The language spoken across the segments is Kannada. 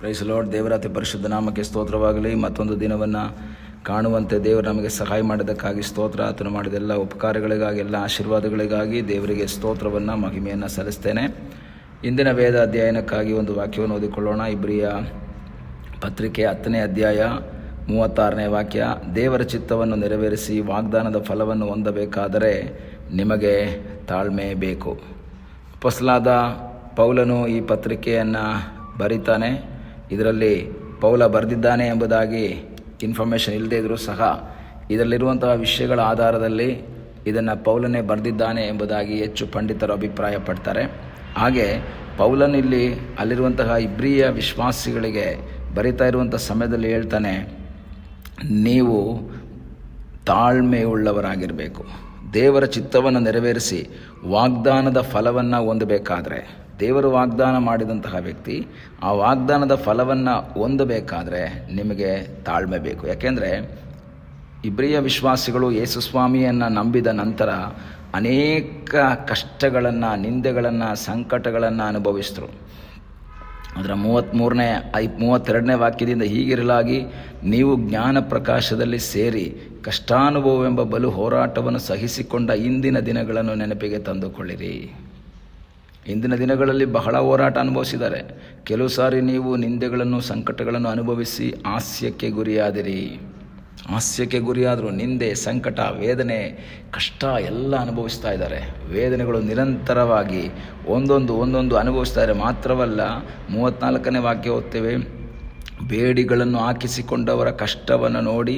Price lord. ದೇವರ ಅತಿ ಪರಿಶುದ್ಧ ನಾಮಕ್ಕೆ ಸ್ತೋತ್ರವಾಗಲಿ. ಮತ್ತೊಂದು ದಿನವನ್ನು ಕಾಣುವಂತೆ ದೇವರು ನಮಗೆ ಸಹಾಯ ಮಾಡಿದ್ದಕ್ಕಾಗಿ ಸ್ತೋತ್ರ. ಆತನು ಮಾಡಿದ ಎಲ್ಲ ಉಪಕಾರಗಳಿಗಾಗಿ, ಎಲ್ಲ ಆಶೀರ್ವಾದಗಳಿಗಾಗಿ ದೇವರಿಗೆ ಸ್ತೋತ್ರವನ್ನು, ಮಹಿಮೆಯನ್ನು ಸಲ್ಲಿಸ್ತೇನೆ. ಇಂದಿನ ವೇದ ಅಧ್ಯಯನಕ್ಕಾಗಿ ಒಂದು ವಾಕ್ಯವನ್ನು ಓದಿಕೊಳ್ಳೋಣ. ಇಬ್ರಿಯ ಪತ್ರಿಕೆ 10ನೇ ಅಧ್ಯಾಯ 36ನೇ ವಾಕ್ಯ. ದೇವರ ಚಿತ್ತವನ್ನು ನೆರವೇರಿಸಿ ವಾಗ್ದಾನದ ಫಲವನ್ನು ಹೊಂದಬೇಕಾದರೆ ನಿಮಗೆ ತಾಳ್ಮೆ ಬೇಕು. ಅಪೊಸ್ತಲನಾದ ಪೌಲನು ಈ ಪತ್ರಿಕೆಯನ್ನು ಬರೀತಾನೆ. ಇದರಲ್ಲಿ ಪೌಲ ಬರೆದಿದ್ದಾನೆ ಎಂಬುದಾಗಿ ಇನ್ಫಾರ್ಮೇಷನ್ ಇಲ್ಲದೇ ಇದ್ದರೂ ಸಹ ಇದರಲ್ಲಿರುವಂತಹ ವಿಷಯಗಳ ಆಧಾರದಲ್ಲಿ ಇದನ್ನು ಪೌಲನೇ ಬರೆದಿದ್ದಾನೆ ಎಂಬುದಾಗಿ ಹೆಚ್ಚು ಪಂಡಿತರು ಅಭಿಪ್ರಾಯ ಪಡ್ತಾರೆ. ಹಾಗೆ ಪೌಲನಿಲ್ಲಿ ಅಲ್ಲಿರುವಂತಹ ಇಬ್ರಿಯ ವಿಶ್ವಾಸಿಗಳಿಗೆ ಬರಿತಾ ಇರುವಂಥ ಸಮಯದಲ್ಲಿ ಹೇಳ್ತಾನೆ, ನೀವು ತಾಳ್ಮೆಯುಳ್ಳವರಾಗಿರಬೇಕು. ದೇವರ ಚಿತ್ತವನ್ನು ನೆರವೇರಿಸಿ ವಾಗ್ದಾನದ ಫಲವನ್ನು ಹೊಂದಬೇಕಾದ್ರೆ, ದೇವರು ವಾಗ್ದಾನ ಮಾಡಿದಂತಹ ವ್ಯಕ್ತಿ ಆ ವಾಗ್ದಾನದ ಫಲವನ್ನು ಹೊಂದಬೇಕಾದ್ರೆ ನಿಮಗೆ ತಾಳ್ಮೆ ಬೇಕು. ಯಾಕೆಂದರೆ ಇಬ್ರಿಯ ವಿಶ್ವಾಸಿಗಳು ಯೇಸು ಸ್ವಾಮಿಯನ್ನು ನಂಬಿದ ನಂತರ ಅನೇಕ ಕಷ್ಟಗಳನ್ನು, ನಿಂದೆಗಳನ್ನು, ಸಂಕಟಗಳನ್ನು ಅನುಭವಿಸಿದರು. ಅದರ 32ನೇ ವಾಕ್ಯದಿಂದ ಹೀಗಿರಲಾಗಿ ನೀವು ಜ್ಞಾನ ಪ್ರಕಾಶದಲ್ಲಿ ಸೇರಿ ಕಷ್ಟಾನುಭವವೆಂಬ ಬಲು ಹೋರಾಟವನ್ನು ಸಹಿಸಿಕೊಂಡ ಇಂದಿನ ದಿನಗಳನ್ನು ನೆನಪಿಗೆ ತಂದುಕೊಳ್ಳಿರಿ. ಇಂದಿನ ದಿನಗಳಲ್ಲಿ ಬಹಳ ಹೋರಾಟ ಅನುಭವಿಸಿದ್ದಾರೆ. ಕೆಲವು ಸಾರಿ ನೀವು ನಿಂದೆಗಳನ್ನು, ಸಂಕಟಗಳನ್ನು ಅನುಭವಿಸಿ ಹಾಸ್ಯಕ್ಕೆ ಗುರಿಯಾದಿರಿ. ಹಾಸ್ಯಕ್ಕೆ ಗುರಿಯಾದರು. ನಿಂದೆ, ಸಂಕಟ, ವೇದನೆ, ಕಷ್ಟ ಎಲ್ಲ ಅನುಭವಿಸ್ತಾ ಇದ್ದಾರೆ. ವೇದನೆಗಳು ನಿರಂತರವಾಗಿ ಒಂದೊಂದು ಅನುಭವಿಸ್ತಾ ಇದ್ದಾರೆ. ಮಾತ್ರವಲ್ಲ, 34ನೇ ವಾಕ್ಯ ಓದ್ತೇವೆ, ಬೇಡಿಗಳನ್ನು ಹಾಕಿಸಿಕೊಂಡವರ ಕಷ್ಟವನ್ನು ನೋಡಿ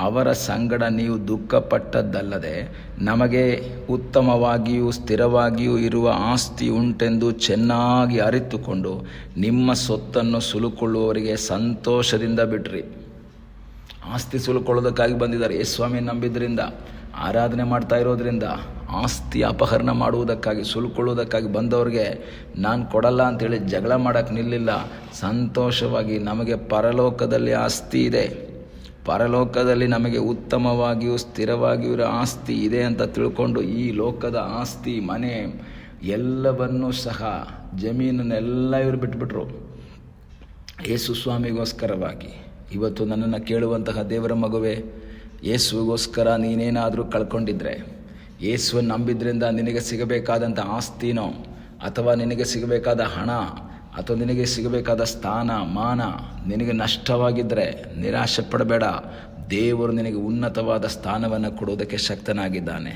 ಅವರ ಸಂಗಡ ನೀವು ದುಃಖಪಟ್ಟದ್ದಲ್ಲದೆ ನಮಗೆ ಉತ್ತಮವಾಗಿಯೂ ಸ್ಥಿರವಾಗಿಯೂ ಇರುವ ಆಸ್ತಿ ಉಂಟೆಂದು ಚೆನ್ನಾಗಿ ಅರಿತುಕೊಂಡು ನಿಮ್ಮ ಸೊತ್ತನ್ನು ಸುಲುಕೊಳ್ಳುವವರಿಗೆ ಸಂತೋಷದಿಂದ ಬಿಟ್ರಿ. ಆಸ್ತಿ ಸುಲುಕೊಳ್ಳೋದಕ್ಕಾಗಿ ಬಂದಿದ್ದಾರೆ. ಯೇಸುಸ್ವಾಮಿ ನಂಬಿದ್ರಿಂದ, ಆರಾಧನೆ ಮಾಡ್ತಾ ಇರೋದ್ರಿಂದ ಆಸ್ತಿ ಅಪಹರಣ ಮಾಡುವುದಕ್ಕಾಗಿ, ಸುಲುಕೊಳ್ಳುವುದಕ್ಕಾಗಿ ಬಂದವ್ರಿಗೆ ನಾನು ಕೊಡಲ್ಲ ಅಂತೇಳಿ ಜಗಳ ಮಾಡೋಕ್ಕೆ ನಿಲ್ಲಿಲ್ಲ. ಸಂತೋಷವಾಗಿ ನಮಗೆ ಪರಲೋಕದಲ್ಲಿ ಆಸ್ತಿ ಇದೆ, ಪರಲೋಕದಲ್ಲಿ ನಮಗೆ ಉತ್ತಮವಾಗಿಯೂ ಸ್ಥಿರವಾಗಿಯೂ ಇರೋ ಆಸ್ತಿ ಇದೆ ಅಂತ ತಿಳ್ಕೊಂಡು ಈ ಲೋಕದ ಆಸ್ತಿ, ಮನೆ ಎಲ್ಲವನ್ನೂ ಸಹ, ಜಮೀನನ್ನೆಲ್ಲ ಇವರು ಬಿಟ್ಬಿಟ್ರು ಯೇಸು ಸ್ವಾಮಿಗೋಸ್ಕರವಾಗಿ. ಇವತ್ತು ನನ್ನನ್ನು ಕೇಳುವಂತಹ ದೇವರ ಮಗುವೆ, ಯೇಸುವಿಗೋಸ್ಕರ ನೀನೇನಾದರೂ ಕಳ್ಕೊಂಡಿದ್ರೆ, ಯೇಸುವನ್ನು ನಂಬಿದ್ರಿಂದ ನಿನಗೆ ಸಿಗಬೇಕಾದಂಥ ಆಸ್ತಿನೋ, ಅಥವಾ ನಿನಗೆ ಸಿಗಬೇಕಾದ ಹಣ, ಅಥವಾ ನಿನಗೆ ಸಿಗಬೇಕಾದ ಸ್ಥಾನ, ಮಾನ ನಿನಗೆ ನಷ್ಟವಾಗಿದ್ದರೆ ನಿರಾಶೆ ಪಡಬೇಡ. ದೇವರು ನಿನಗೆ ಉನ್ನತವಾದ ಸ್ಥಾನವನ್ನು ಕೊಡುವುದಕ್ಕೆ ಶಕ್ತನಾಗಿದ್ದಾನೆ.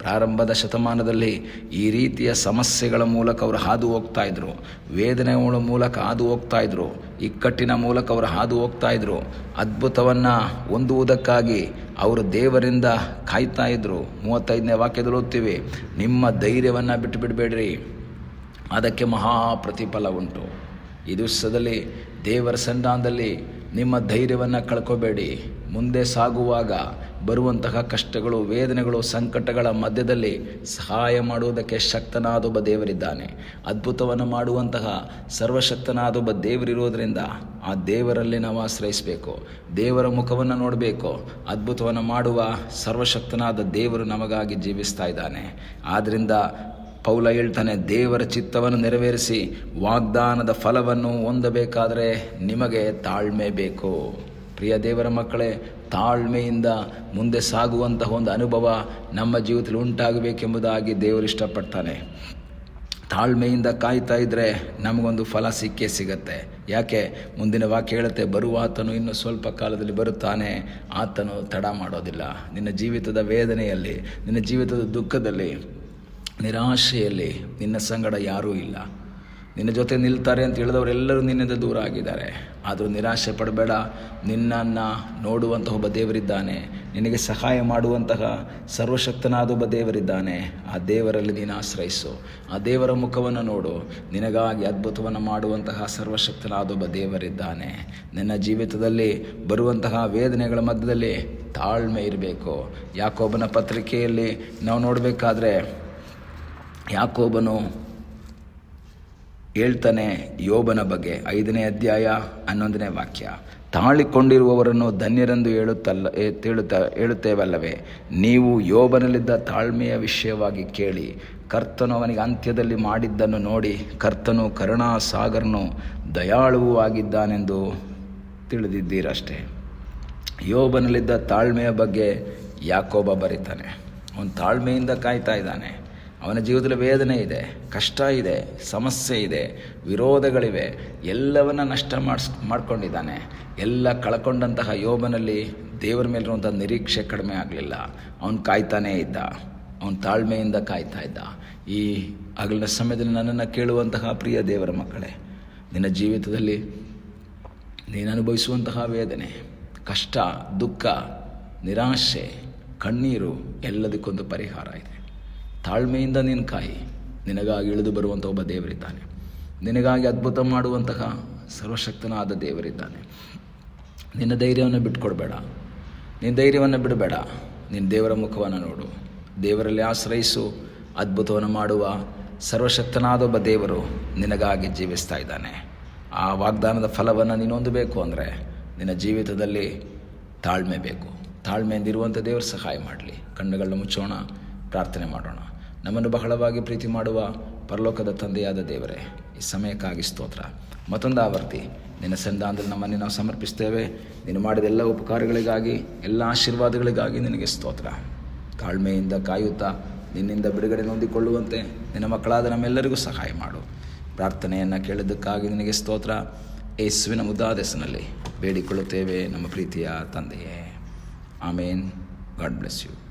ಪ್ರಾರಂಭದ ಶತಮಾನದಲ್ಲಿ ಈ ರೀತಿಯ ಸಮಸ್ಯೆಗಳ ಮೂಲಕ ಅವರು ಹಾದು ಹೋಗ್ತಾ ಇದ್ರು. ವೇದನೆಗಳ ಮೂಲಕ ಹಾದು ಹೋಗ್ತಾ ಇದ್ರು. ಇಕ್ಕಟ್ಟಿನ ಮೂಲಕ ಅವರು ಹಾದು ಹೋಗ್ತಾ ಇದ್ರು. ಅದ್ಭುತವನ್ನು ಹೊಂದುವುದಕ್ಕಾಗಿ ಅವರು ದೇವರಿಂದ ಕಾಯ್ತಾ ಇದ್ರು. 35ನೇ ವಾಕ್ಯದಲ್ಲಿ ಓದ್ತೀವಿ, ನಿಮ್ಮ ಧೈರ್ಯವನ್ನು ಬಿಟ್ಟು ಬಿಡಬೇಡ್ರಿ, ಅದಕ್ಕೆ ಮಹಾ ಪ್ರತಿಫಲ ಉಂಟು. ಈ ದಿವಸದಲ್ಲಿ ದೇವರ ಸನ್ನಿಧಾನದಲ್ಲಿ ನಿಮ್ಮ ಧೈರ್ಯವನ್ನು ಕಳ್ಕೋಬೇಡಿ. ಮುಂದೆ ಸಾಗುವಾಗ ಬರುವಂತಹ ಕಷ್ಟಗಳು, ವೇದನೆಗಳು, ಸಂಕಟಗಳ ಮಧ್ಯದಲ್ಲಿ ಸಹಾಯ ಮಾಡುವುದಕ್ಕೆ ಶಕ್ತನಾದ ಒಬ್ಬ ದೇವರಿದ್ದಾನೆ. ಅದ್ಭುತವನ್ನು ಮಾಡುವಂತಹ ಸರ್ವಶಕ್ತನಾದ ಒಬ್ಬ ದೇವರಿರೋದ್ರಿಂದ ಆ ದೇವರಲ್ಲಿ ನಾವು ಆಶ್ರಯಿಸಬೇಕು. ದೇವರ ಮುಖವನ್ನು ನೋಡಬೇಕು. ಅದ್ಭುತವನ್ನು ಮಾಡುವ ಸರ್ವಶಕ್ತನಾದ ದೇವರು ನಮಗಾಗಿ ಜೀವಿಸ್ತಾ ಇದ್ದಾನೆ. ಆದ್ದರಿಂದ ಪೌಲ ಹೇಳ್ತಾನೆ, ದೇವರ ಚಿತ್ತವನ್ನು ನೆರವೇರಿಸಿ ವಾಗ್ದಾನದ ಫಲವನ್ನು ಹೊಂದಬೇಕಾದರೆ ನಿಮಗೆ ತಾಳ್ಮೆ ಬೇಕು. ಪ್ರಿಯ ದೇವರ ಮಕ್ಕಳೇ, ತಾಳ್ಮೆಯಿಂದ ಮುಂದೆ ಸಾಗುವಂತಹ ಒಂದು ಅನುಭವ ನಮ್ಮ ಜೀವಿತದಲ್ಲಿ ಉಂಟಾಗಬೇಕೆಂಬುದಾಗಿ ದೇವರು ಇಷ್ಟಪಡ್ತಾನೆ. ತಾಳ್ಮೆಯಿಂದ ಕಾಯ್ತಾ ಇದ್ದರೆ ನಮಗೊಂದು ಫಲ ಸಿಕ್ಕೇ ಸಿಗತ್ತೆ. ಯಾಕೆ? ಮುಂದಿನ ವಾಕ್ಯ ಹೇಳುತ್ತೆ, ಬರುವಾತನು ಇನ್ನು ಸ್ವಲ್ಪ ಕಾಲದಲ್ಲಿ ಬರುತ್ತಾನೆ, ಆತನು ತಡ ಮಾಡೋದಿಲ್ಲ. ನಿನ್ನ ಜೀವಿತದ ವೇದನೆಯಲ್ಲಿ, ನಿನ್ನ ಜೀವಿತದ ದುಃಖದಲ್ಲಿ, ನಿರಾಶೆಯಲ್ಲಿ ನಿನ್ನ ಸಂಗಡ ಯಾರೂ ಇಲ್ಲ. ನಿನ್ನ ಜೊತೆ ನಿಲ್ತಾರೆ ಅಂತ ಹೇಳಿದವರೆಲ್ಲರೂ ನಿನ್ನಿಂದ ದೂರ ಆಗಿದ್ದಾರೆ. ಆದರೂ ನಿರಾಶೆ ಪಡಬೇಡ. ನಿನ್ನನ್ನು ನೋಡುವಂತಹ ಒಬ್ಬ ದೇವರಿದ್ದಾನೆ. ನಿನಗೆ ಸಹಾಯ ಮಾಡುವಂತಹ ಸರ್ವಶಕ್ತನಾದ ಒಬ್ಬ ದೇವರಿದ್ದಾನೆ. ಆ ದೇವರಲ್ಲಿ ನೀನು ಆಶ್ರಯಿಸು. ಆ ದೇವರ ಮುಖವನ್ನು ನೋಡು. ನಿನಗಾಗಿ ಅದ್ಭುತವನ್ನು ಮಾಡುವಂತಹ ಸರ್ವಶಕ್ತನಾದ ಒಬ್ಬ ದೇವರಿದ್ದಾನೆ. ನಿನ್ನ ಜೀವಿತದಲ್ಲಿ ಬರುವಂತಹ ವೇದನೆಗಳ ಮಧ್ಯದಲ್ಲಿ ತಾಳ್ಮೆ ಇರಬೇಕು. ಯಾಕೋಬನ ಪತ್ರಿಕೆಯಲ್ಲಿ ನಾವು ನೋಡಬೇಕಾದ್ರೆ, ಯಾಕೋಬನು ಹೇಳ್ತಾನೆ ಯೋಬನ ಬಗ್ಗೆ, 5ನೇ ಅಧ್ಯಾಯ 11ನೇ ವಾಕ್ಯ, ತಾಳಿಕೊಂಡಿರುವವರನ್ನು ಧನ್ಯರೆಂದು ಹೇಳುತ್ತೇವಲ್ಲವೇ? ನೀವು ಯೋಬನಲ್ಲಿದ್ದ ತಾಳ್ಮೆಯ ವಿಷಯವಾಗಿ ಕೇಳಿ, ಕರ್ತನು ಅವನಿಗೆ ಅಂತ್ಯದಲ್ಲಿ ಮಾಡಿದ್ದನ್ನು ನೋಡಿ, ಕರ್ತನು ಕರುಣಾಸಾಗರನು ದಯಾಳುವೂ ಆಗಿದ್ದಾನೆಂದು ತಿಳಿದಿದ್ದೀರಷ್ಟೇ. ಯೋಬನಲ್ಲಿದ್ದ ತಾಳ್ಮೆಯ ಬಗ್ಗೆ ಯಾಕೋಬ ಬರೀತಾನೆ. ಅವನು ತಾಳ್ಮೆಯಿಂದ ಕಾಯ್ತಾ ಇದ್ದಾನೆ. ಅವನ ಜೀವಿತದಲ್ಲಿ ವೇದನೆ ಇದೆ, ಕಷ್ಟ ಇದೆ, ಸಮಸ್ಯೆ ಇದೆ, ವಿರೋಧಗಳಿವೆ, ಎಲ್ಲವನ್ನ ನಷ್ಟ ಮಾಡ್ಕೊಂಡಿದ್ದಾನೆ. ಎಲ್ಲ ಕಳ್ಕೊಂಡಂತಹ ಯೋಬನಲ್ಲಿ ದೇವರ ಮೇಲಿರುವಂಥ ನಿರೀಕ್ಷೆ ಕಡಿಮೆ ಆಗಲಿಲ್ಲ. ಅವನು ಕಾಯ್ತಾನೇ ಇದ್ದ, ಅವನು ತಾಳ್ಮೆಯಿಂದ ಕಾಯ್ತಾ ಇದ್ದ. ಈ ಹಗಲಿನ ಸಮಯದಲ್ಲಿ ನನ್ನನ್ನು ಕೇಳುವಂತಹ ಪ್ರಿಯ ದೇವರ ಮಕ್ಕಳೇ, ನಿನ್ನ ಜೀವಿತದಲ್ಲಿ ನೀನು ಅನುಭವಿಸುವಂತಹ ವೇದನೆ, ಕಷ್ಟ, ದುಃಖ, ನಿರಾಶೆ, ಕಣ್ಣೀರು ಎಲ್ಲದಕ್ಕೊಂದು ಪರಿಹಾರ ಇದೆ. ತಾಳ್ಮೆಯಿಂದ ನೀನು ಕಾಯಿ. ನಿನಗಾಗಿ ಇಳಿದು ಬರುವಂಥ ಒಬ್ಬ ದೇವರಿದ್ದಾನೆ. ನಿನಗಾಗಿ ಅದ್ಭುತ ಮಾಡುವಂತಹ ಸರ್ವಶಕ್ತನಾದ ದೇವರಿದ್ದಾನೆ. ನಿನ್ನ ಧೈರ್ಯವನ್ನು ಬಿಟ್ಕೊಡ್ಬೇಡ. ನಿನ್ನ ಧೈರ್ಯವನ್ನು ಬಿಡಬೇಡ. ನಿನ್ನ ದೇವರ ಮುಖವನ್ನು ನೋಡು. ದೇವರಲ್ಲಿ ಆಶ್ರಯಿಸು. ಅದ್ಭುತವನ್ನು ಮಾಡುವ ಸರ್ವಶಕ್ತನಾದ ಒಬ್ಬ ದೇವರು ನಿನಗಾಗಿ ಜೀವಿಸ್ತಾ ಇದ್ದಾನೆ. ಆ ವಾಗ್ದಾನದ ಫಲವನ್ನು ನೀನು ಹೊಂದಬೇಕು ಅಂದರೆ ನಿನ್ನ ಜೀವಿತದಲ್ಲಿ ತಾಳ್ಮೆ ಬೇಕು. ತಾಳ್ಮೆಯಿಂದಿರುವಂಥ ದೇವರು ಸಹಾಯ ಮಾಡಲಿ. ಕಣ್ಣುಗಳನ್ನ ಮುಚ್ಚೋಣ, ಪ್ರಾರ್ಥನೆ ಮಾಡೋಣ. ನಮ್ಮನ್ನು ಬಹಳವಾಗಿ ಪ್ರೀತಿ ಮಾಡುವ ಪರಲೋಕದ ತಂದೆಯಾದ ದೇವರೇ, ಈ ಸಮಯಕ್ಕಾಗಿ ಸ್ತೋತ್ರ. ಮತ್ತೊಂದು ಆವರ್ತಿ ನಿನ್ನ ಸನ್ನಿಧಾನದಲ್ಲಿ ನಮ್ಮನ್ನು ನಾವು ಸಮರ್ಪಿಸ್ತೇವೆ. ನೀನು ಮಾಡಿದ ಎಲ್ಲ ಉಪಕಾರಗಳಿಗಾಗಿ, ಎಲ್ಲ ಆಶೀರ್ವಾದಗಳಿಗಾಗಿ ನಿನಗೆ ಸ್ತೋತ್ರ. ತಾಳ್ಮೆಯಿಂದ ಕಾಯುತ್ತಾ ನಿನ್ನಿಂದ ಬಿಡುಗಡೆ ಹೊಂದಿಕೊಳ್ಳುವಂತೆ ನಿನ್ನ ಮಕ್ಕಳಾದ ನಮ್ಮೆಲ್ಲರಿಗೂ ಸಹಾಯ ಮಾಡು. ಪ್ರಾರ್ಥನೆಯನ್ನು ಕೇಳಿದ್ದಕ್ಕಾಗಿ ನಿನಗೆ ಸ್ತೋತ್ರ. ಯೇಸುವಿನ ಮುದ್ದಾದ ಹೆಸರಿನಲ್ಲಿ ಬೇಡಿಕೊಳ್ಳುತ್ತೇವೆ ನಮ್ಮ ಪ್ರೀತಿಯ ತಂದೆಯೇ. ಆಮೇನ್. God bless you.